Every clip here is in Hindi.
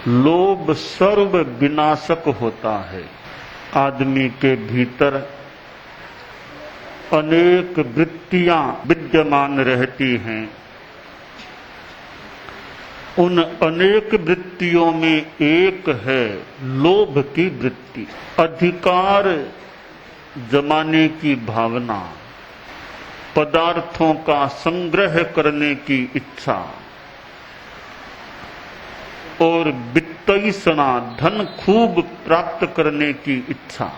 लोभ सर्व विनाशक होता है। आदमी के भीतर अनेक वृत्तियां विद्यमान रहती हैं। उन अनेक वृत्तियों में एक है लोभ की वृत्ति, अधिकार जमाने की भावना, पदार्थों का संग्रह करने की इच्छा और वित्तैषणा, धन खूब प्राप्त करने की इच्छा।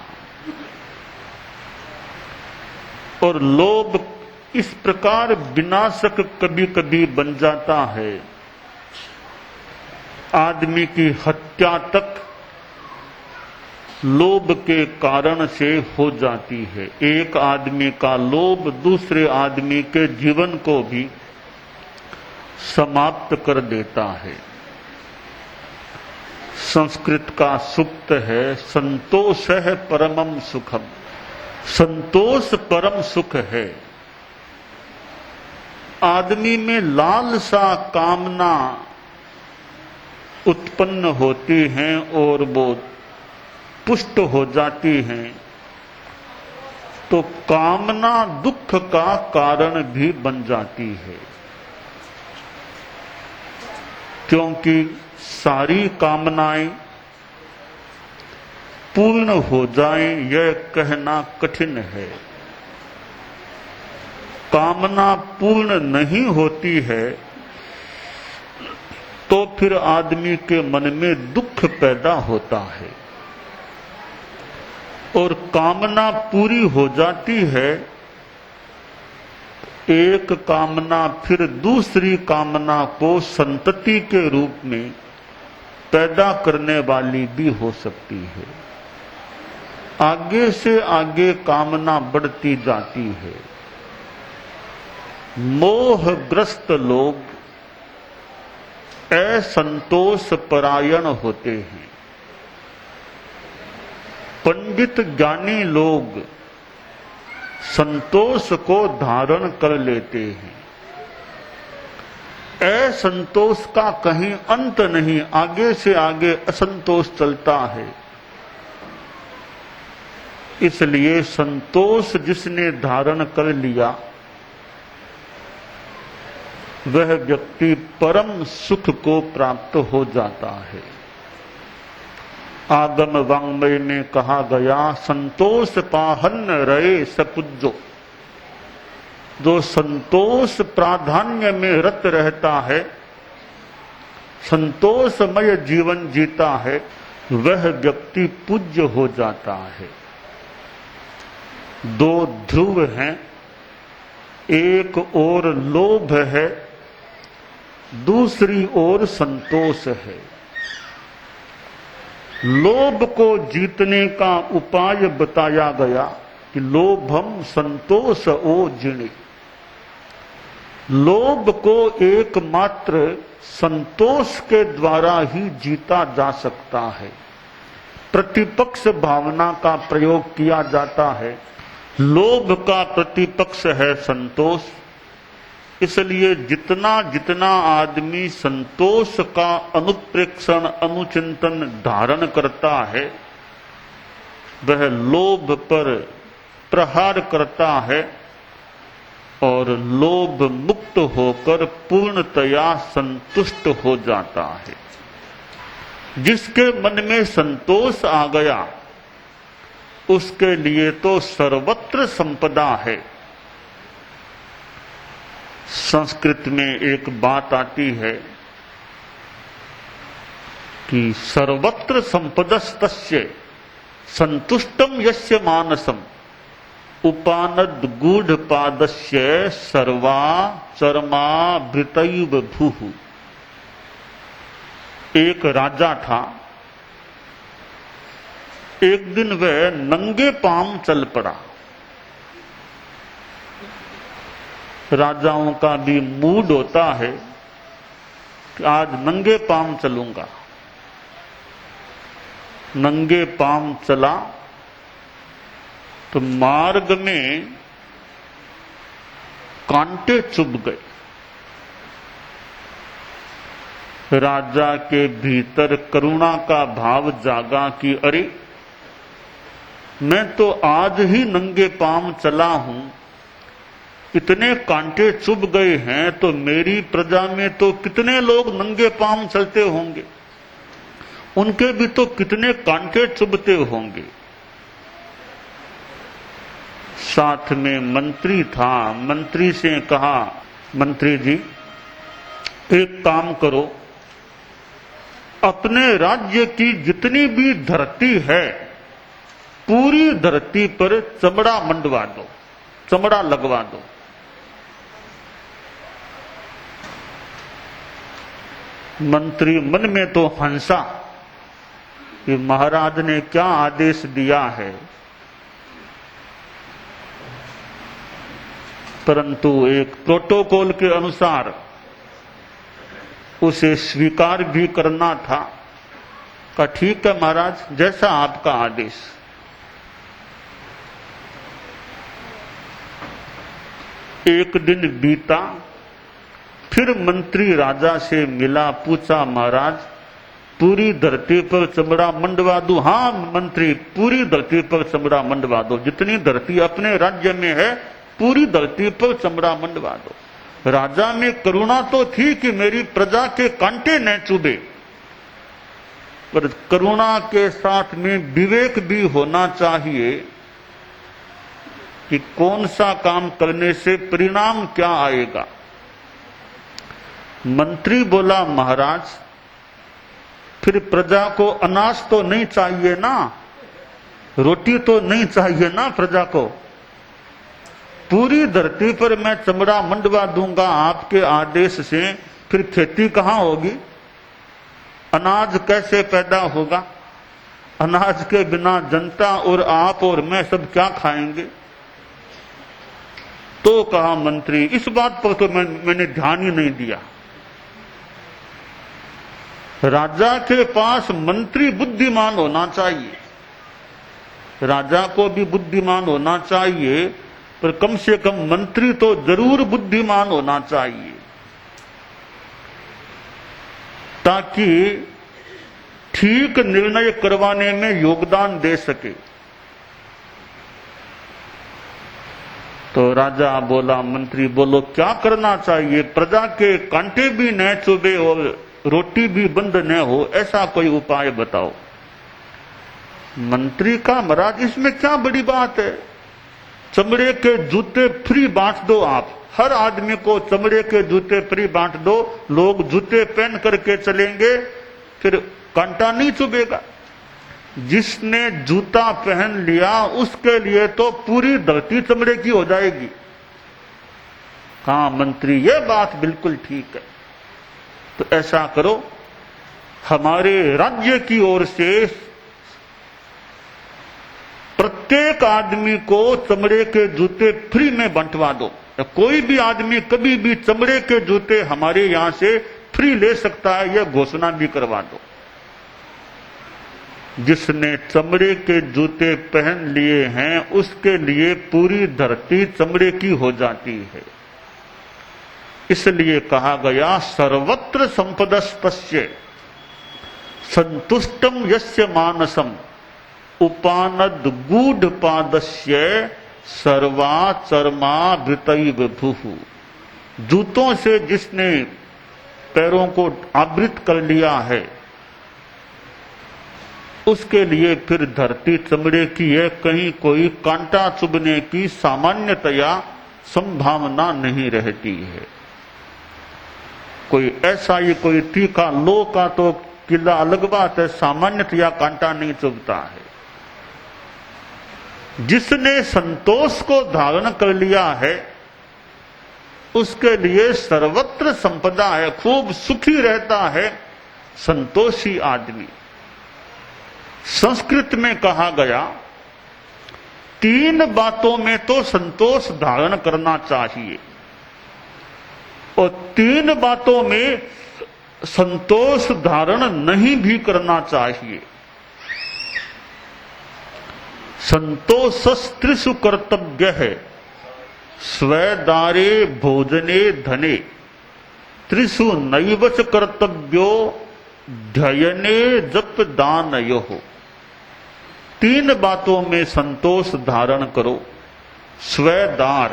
और लोभ इस प्रकार विनाशक कभी कभी बन जाता है, आदमी की हत्या तक लोभ के कारण से हो जाती है। एक आदमी का लोभ दूसरे आदमी के जीवन को भी समाप्त कर देता है। संस्कृत का सूक्त है, संतोष है परमम सुखम। संतोष परम सुख है। आदमी में लालसा, कामना उत्पन्न होती हैं और वो पुष्ट हो जाती हैं, तो कामना दुख का कारण भी बन जाती है। क्योंकि सारी कामनाएं पूर्ण हो जाएं यह कहना कठिन है। कामना पूर्ण नहीं होती है तो फिर आदमी के मन में दुख पैदा होता है, और कामना पूरी हो जाती है, एक कामना फिर दूसरी कामना को संतति के रूप में पैदा करने वाली भी हो सकती है। आगे से आगे कामना बढ़ती जाती है। मोहग्रस्त लोग असंतोष परायण होते हैं। पंडित ज्ञानी लोग संतोष को धारण कर लेते हैं। असंतोष का कहीं अंत नहीं, आगे से आगे असंतोष चलता है। इसलिए संतोष जिसने धारण कर लिया वह व्यक्ति परम सुख को प्राप्त हो जाता है। आगम वांग्मय में कहा गया, संतोष पाहन रहे सकुज्जो। जो संतोष प्राधान्य में रत रहता है, संतोषमय जीवन जीता है, वह व्यक्ति पूज्य हो जाता है। दो ध्रुव हैं, एक ओर लोभ है, दूसरी ओर संतोष है। लोभ को जीतने का उपाय बताया गया कि लोभम संतोष ओ जिणे। लोभ को एकमात्र संतोष के द्वारा ही जीता जा सकता है। प्रतिपक्ष भावना का प्रयोग किया जाता है। लोभ का प्रतिपक्ष है संतोष। इसलिए जितना जितना आदमी संतोष का अनुप्रेक्षण, अनुचिंतन धारण करता है, वह लोभ पर प्रहार करता है और लोभ मुक्त होकर पूर्णतया संतुष्ट हो जाता है। जिसके मन में संतोष आ गया उसके लिए तो सर्वत्र संपदा है। संस्कृत में एक बात आती है कि सर्वत्र संपदस्तस्य संतुष्टम यस्य मानसम उपानद गूढ़ पादस्य सर्वा चरमा भृतैव भूः। एक राजा था। एक दिन वह नंगे पांव चल पड़ा। राजाओं का भी मूड होता है कि आज नंगे पांव चलूंगा। नंगे पांव चला तो मार्ग में कांटे चुभ गए। राजा के भीतर करुणा का भाव जागा कि अरे, मैं तो आज ही नंगे पांव चला हूं, इतने कांटे चुभ गए हैं, तो मेरी प्रजा में तो कितने लोग नंगे पांव चलते होंगे, उनके भी तो कितने कांटे चुभते होंगे। साथ में मंत्री था, मंत्री से कहा, मंत्री जी एक काम करो, अपने राज्य की जितनी भी धरती है पूरी धरती पर चमड़ा मंडवा दो, चमड़ा लगवा दो। मंत्री मन में तो हंसा कि महाराज ने क्या आदेश दिया है, परंतु एक प्रोटोकॉल के अनुसार उसे स्वीकार भी करना था। कहा ठीक है महाराज, जैसा आपका आदेश। एक दिन बीता, फिर मंत्री राजा से मिला, पूछा महाराज पूरी धरती पर चमड़ा मंडवा दूं? हाँ मंत्री, पूरी धरती पर चमड़ा मंडवा दो, जितनी धरती अपने राज्य में है पूरी धरती पर चमड़ा मंडवा दो। राजा में करुणा तो थी कि मेरी प्रजा के कांटे न चुभे, पर करुणा के साथ में विवेक भी होना चाहिए कि कौन सा काम करने से परिणाम क्या आएगा। मंत्री बोला महाराज, फिर प्रजा को अनाज तो नहीं चाहिए ना, रोटी तो नहीं चाहिए ना प्रजा को। पूरी धरती पर मैं चमड़ा मंडवा दूंगा आपके आदेश से, फिर खेती कहां होगी, अनाज कैसे पैदा होगा, अनाज के बिना जनता और आप और मैं सब क्या खाएंगे। तो कहा मंत्री, इस बात पर तो मैंने ध्यान ही नहीं दिया। राजा के पास मंत्री बुद्धिमान होना चाहिए, राजा को भी बुद्धिमान होना चाहिए, पर कम से कम मंत्री तो जरूर बुद्धिमान होना चाहिए, ताकि ठीक निर्णय करवाने में योगदान दे सके। तो राजा बोला, मंत्री बोलो क्या करना चाहिए, प्रजा के कांटे भी न चुभे और रोटी भी बंद न हो, ऐसा कोई उपाय बताओ। मंत्री का महाराज इसमें क्या बड़ी बात है, चमड़े के जूते फ्री बांट दो, आप हर आदमी को चमड़े के जूते फ्री बांट दो, लोग जूते पहन करके चलेंगे, फिर कांटा नहीं चुभेगा। जिसने जूता पहन लिया उसके लिए तो पूरी धरती चमड़े की हो जाएगी। कहा मंत्री ये बात बिल्कुल ठीक है, तो ऐसा करो, हमारे राज्य की ओर से प्रत्येक आदमी को चमड़े के जूते फ्री में बंटवा दो। कोई भी आदमी कभी भी चमड़े के जूते हमारे यहां से फ्री ले सकता है, यह घोषणा भी करवा दो। जिसने चमड़े के जूते पहन लिए हैं उसके लिए पूरी धरती चमड़े की हो जाती है। इसलिए कहा गया, सर्वत्र संपदस्तस्य संतुष्टम यस्य मानसम उपानद गूढ़ पादस्य सर्वाचरमा भृतैव भुः। जूतों से जिसने पैरों को आवृत कर लिया है उसके लिए फिर धरती चमड़े की है, कहीं कोई कांटा चुभने की सामान्यतया संभावना नहीं रहती है। कोई ऐसा ही कोई तीखा लो का तो किला अलग बात है, सामान्यतया कांटा नहीं चुभता है। जिसने संतोष को धारण कर लिया है उसके लिए सर्वत्र संपदा है, खूब सुखी रहता है संतोषी आदमी। संस्कृत में कहा गया, 3 बातों में तो संतोष धारण करना चाहिए और 3 बातों में संतोष धारण नहीं भी करना चाहिए। संतोषस्त्रिषु कर्तव्य है, स्वेदारे भोजने धने त्रिषु नैवच कर्तव्यो ध्ययने जप दानयोः। 3 बातों में संतोष धारण करो। स्वदार,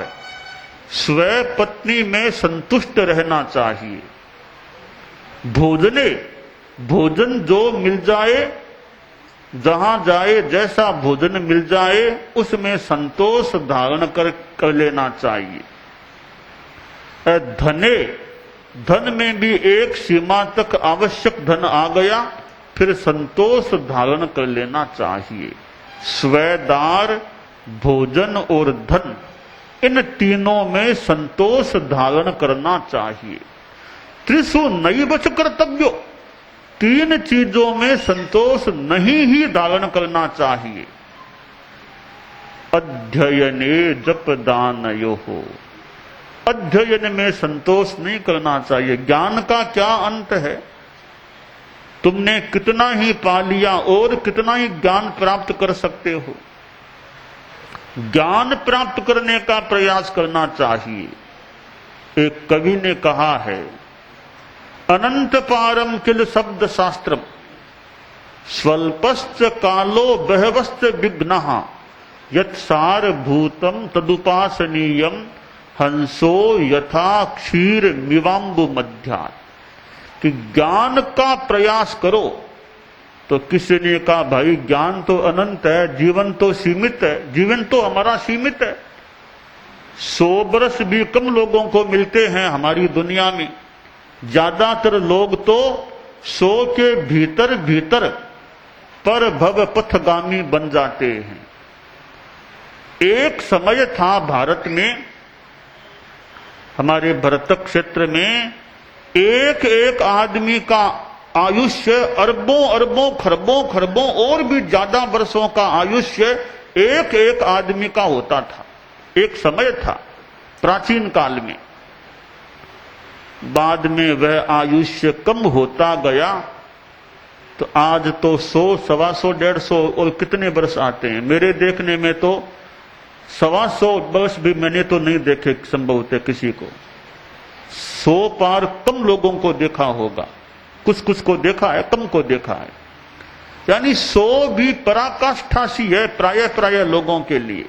स्व पत्नी में संतुष्ट रहना चाहिए। भोजने, भोजन जो मिल जाए, जहां जाए जैसा भोजन मिल जाए उसमें संतोष धारण कर लेना चाहिए। धने, धन में भी एक सीमा तक आवश्यक धन आ गया, फिर संतोष धारण कर लेना चाहिए। स्वदार, भोजन और धन, इन तीनों में संतोष धारण करना चाहिए। त्रिषु नैवच कर्तव्यो, 3 चीजों में संतोष नहीं ही धारण करना चाहिए। अध्ययने जप दानयोः, अध्ययन में संतोष नहीं करना चाहिए। ज्ञान का क्या अंत है? तुमने कितना ही पा लिया और कितना ही ज्ञान प्राप्त कर सकते हो। ज्ञान प्राप्त करने का प्रयास करना चाहिए। एक कवि ने कहा है, अनंत पारम किल शब्द शास्त्रम, स्वल्पश्च कालो बहवश्च विघ्नः, यत् सारभूतम तदुपासनीयम हंसो यथा क्षीर मिवाम्बु मध्यात्। कि ज्ञान का प्रयास करो। तो किसी ने कहा, भाई ज्ञान तो अनंत है, जीवन तो सीमित है। जीवन तो हमारा सीमित है। 100 वर्ष भी कम लोगों को मिलते हैं हमारी दुनिया में। ज्यादातर लोग तो 100 के भीतर भीतर पर भव पथगामी बन जाते हैं। एक समय था भारत में, हमारे भरतक क्षेत्र में, एक आदमी का आयुष्य अरबों अरबों खरबों खरबों और भी ज्यादा वर्षों का आयुष्य एक आदमी का होता था। एक समय था प्राचीन काल में। बाद में वह आयुष्य कम होता गया, तो आज तो 100, 125, 150 और कितने वर्ष आते हैं। मेरे देखने में तो 125 वर्ष भी मैंने तो नहीं देखे संभवतः किसी को। 100 पार कम लोगों को देखा होगा। कुछ को देखा है, कम को देखा है। यानी 100 भी पराकाष्ठा सी है प्राय लोगों के लिए।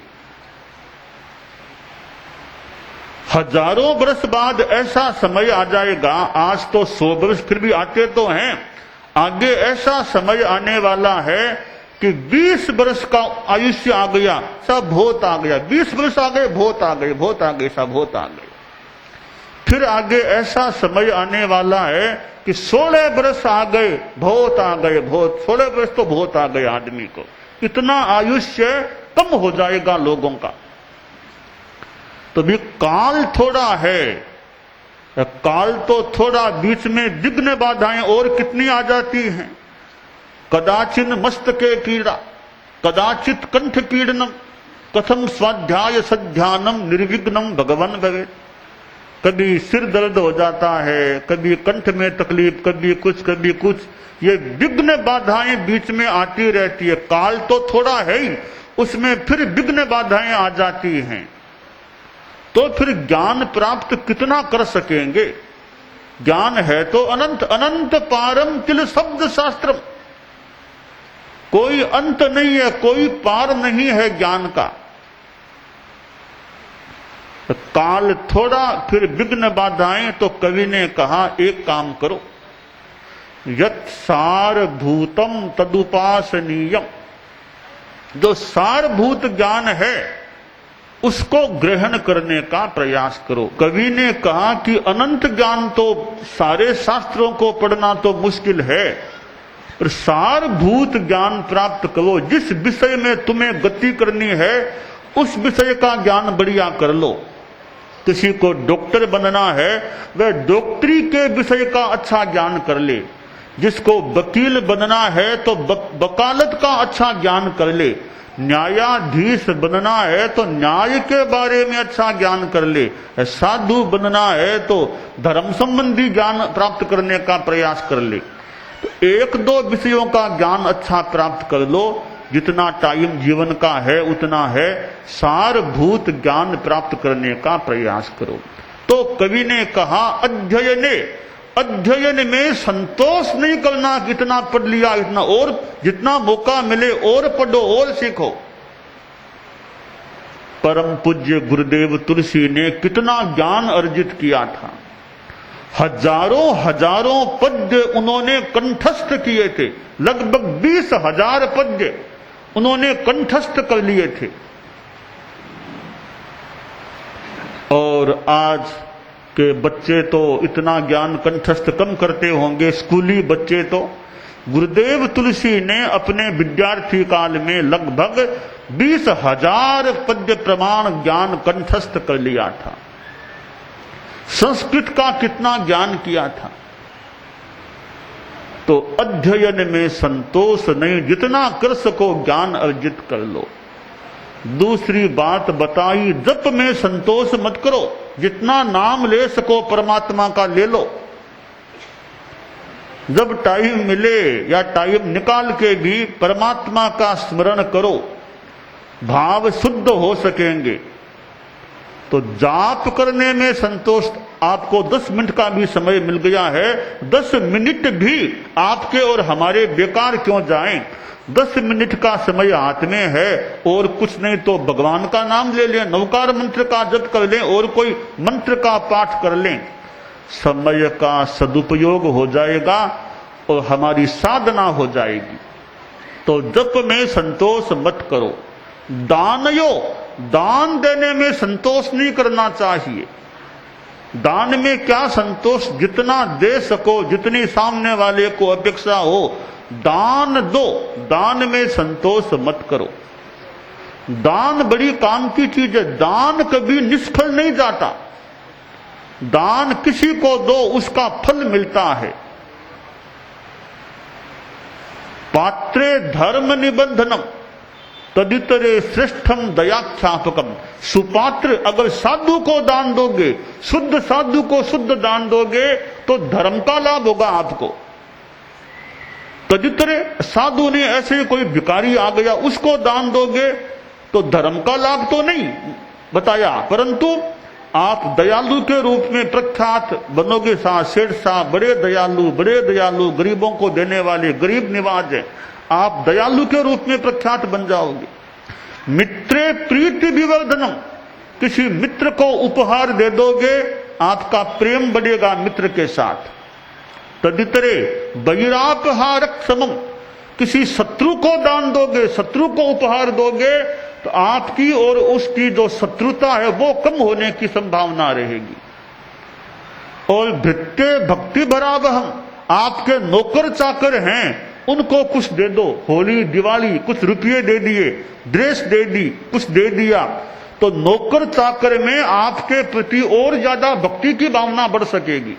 हजारों वर्ष बाद ऐसा समय आ जाएगा, आज तो 100 वर्ष फिर भी आते तो हैं, आगे ऐसा समय आने वाला है कि 20 वर्ष का आयुष्य आ गया, सब बहुत आ गया। 20 वर्ष आ गए, बहुत आ गए, बहुत आ गए, सब बहुत आ गए। फिर आगे ऐसा समय आने वाला है कि 16 वर्ष आ गए, बहुत आ गए, बहुत। 16 वर्ष तो बहुत आ गए आदमी को। इतना आयुष्य कम हो जाएगा लोगों का। तो भी काल थोड़ा है, काल तो थोड़ा, बीच में विघ्न बाधाएं और कितनी आ जाती हैं। कदाचिन मस्तके पीड़ा, कदाचित कंठ पीड़नम, कथम स्वाध्याय सध्यानम निर्विघ्नम भगवन भवेत्। कभी सिर दर्द हो जाता है, कभी कंठ में तकलीफ, कभी कुछ। ये विघ्न बाधाएं बीच में आती रहती है। काल तो थोड़ा है ही, उसमें फिर विघ्न बाधाएं आ जाती हैं। तो फिर ज्ञान प्राप्त कितना कर सकेंगे? ज्ञान है तो अनंत, अनंत पारम किल शब्द शास्त्रम। कोई अंत नहीं है, कोई पार नहीं है ज्ञान का। काल थोड़ा, फिर विघ्न बाधाएं। तो कवि ने कहा, एक काम करो, यत् सारभूतम तदुपासनीयम। जो सारभूत ज्ञान है उसको ग्रहण करने का प्रयास करो। कवि ने कहा कि अनंत ज्ञान तो सारे शास्त्रों को पढ़ना तो मुश्किल है, और सारभूत ज्ञान प्राप्त करो। जिस विषय में तुम्हें गति करनी है उस विषय का ज्ञान बढ़िया कर लो। किसी को डॉक्टर बनना है, वह डॉक्टरी के विषय का अच्छा ज्ञान कर ले। जिसको वकील बनना है तो वकालत का अच्छा ज्ञान कर ले। न्यायाधीश बनना है तो न्याय के बारे में अच्छा ज्ञान कर ले। साधु बनना है तो धर्म संबंधी ज्ञान प्राप्त करने का प्रयास कर ले। तो 1-2 विषयों का ज्ञान अच्छा प्राप्त कर लो। जितना टाइम जीवन का है उतना है, सारभूत ज्ञान प्राप्त करने का प्रयास करो। तो कवि ने कहा अध्ययने, अध्ययन में संतोष नहीं करना कि इतना पढ़ लिया, इतना, और जितना मौका मिले और पढ़ो और सीखो। परम पूज्य गुरुदेव तुलसी ने कितना ज्ञान अर्जित किया था। हजारों हजारों पद्य उन्होंने कंठस्थ किए थे, लगभग 20,000 पद्य उन्होंने कंठस्थ कर लिए थे। और आज के बच्चे तो इतना ज्ञान कंठस्थ कम करते होंगे, स्कूली बच्चे तो। गुरुदेव तुलसी ने अपने विद्यार्थी काल में लगभग 20,000 पद्य प्रमाण ज्ञान कंठस्थ कर लिया था। संस्कृत का कितना ज्ञान किया था। तो अध्ययन में संतोष नहीं, जितना कर सको ज्ञान अर्जित कर लो। दूसरी बात बताई, जप में संतोष मत करो, जितना नाम ले सको परमात्मा का ले लो। जब टाइम मिले या टाइम निकाल के भी परमात्मा का स्मरण करो, भाव शुद्ध हो सकेंगे। तो जाप करने में संतोष, आपको 10 मिनट का भी समय मिल गया है, 10 मिनट भी आपके और हमारे बेकार क्यों जाएं। 10 मिनट का समय हाथ में है, और कुछ नहीं तो भगवान का नाम ले लें, नवकार मंत्र का जप कर लें, और कोई मंत्र का पाठ कर लें। समय का सदुपयोग हो जाएगा और हमारी साधना हो जाएगी। तो जप में संतोष मत करो। दानयो, दान देने में संतोष नहीं करना चाहिए। दान में क्या संतोष, जितना दे सको, जितनी सामने वाले को अपेक्षा हो, दान दो। दान में संतोष मत करो। दान बड़ी काम की चीज है, दान कभी निष्फल नहीं जाता। दान किसी को दो, उसका फल मिलता है। पात्रे धर्म निबंधनम तदितरे श्रेष्ठम दयाख्यापकम। सुपात्र, अगर साधु को दान दोगे, शुद्ध साधु को शुद्ध दान दोगे, तो धर्म का लाभ होगा आपको। तदितरे, साधु ने ऐसे कोई भिखारी आ गया, उसको दान दोगे तो धर्म का लाभ तो नहीं बताया, परंतु आप दयालु के रूप में प्रख्यात बनोगे। सेठ साहब बड़े दयालु, गरीबों को देने वाले, गरीब निवाज है, आप दयालु के रूप में प्रख्यात बन जाओगे। मित्रे प्रीति विवर्धनम, किसी मित्र को उपहार दे दोगे, आपका प्रेम बढ़ेगा मित्र के साथ। तदितरे वैरापहारक समम, किसी शत्रु को दान दोगे, शत्रु को उपहार दोगे, तो आपकी और उसकी जो शत्रुता है वो कम होने की संभावना रहेगी। और भृत्य भक्ति भरावहम, आपके नौकर चाकर हैं, उनको कुछ दे दो। होली दिवाली कुछ रुपये दे दिए, ड्रेस दे दी, कुछ दे दिया, तो नौकर चाकर में आपके प्रति और ज्यादा भक्ति की भावना बढ़ सकेगी।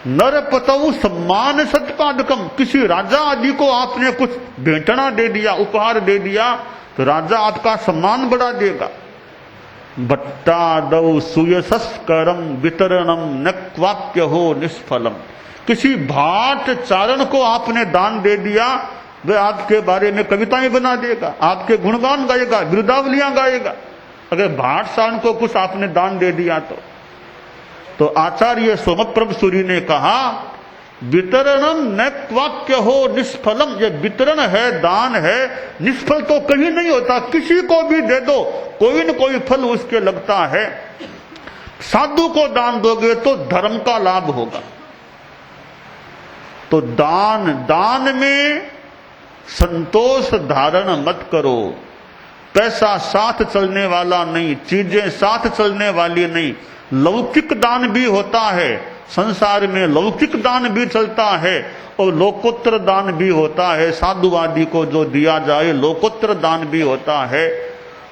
नरपतौ सम्मान सत्पादकम, किसी राजा आदि को आपने कुछ भेंटना दे दिया, उपहार दे दिया, तो राजा आपका सम्मान बढ़ा देगा। भट्टादौ सुयशस्करम वितरणम न क्वाप्य हो निष्फलम, किसी भाट चारण को आपने दान दे दिया, वह आपके बारे में कविताएं बना देगा, आपके गुणगान गाएगा, बिरुदावलियां गाएगा। अगर भाट चारण को कुछ आपने दान दे दिया तो आचार्य सोमप्रभ सूरी ने कहा वितरणम न क्वाक्य हो निष्फलम, ये वितरण है, दान है, निष्फल तो कहीं नहीं होता। किसी को भी दे दो, कोई न कोई फल उसके लगता है। साधु को दान दोगे तो धर्म का लाभ होगा। तो दान में संतोष धारण मत करो। पैसा साथ चलने वाला नहीं, चीजें साथ चलने वाली नहीं। लौकिक दान भी होता है, संसार में लौकिक दान भी चलता है और लोकोत्तर दान भी होता है। साधु आदि को जो दिया जाए लोकोत्तर दान भी होता है।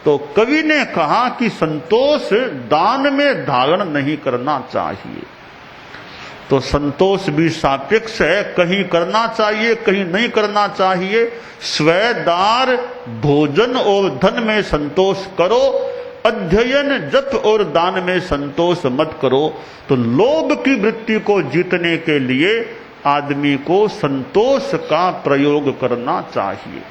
तो कवि ने कहा कि संतोष दान में धारण नहीं करना चाहिए। तो संतोष भी सापेक्ष है, कहीं करना चाहिए, कहीं नहीं करना चाहिए। स्वेदार भोजन और धन में संतोष करो, अध्ययन जप और दान में संतोष मत करो। तो लोभ की वृत्ति को जीतने के लिए आदमी को संतोष का प्रयोग करना चाहिए।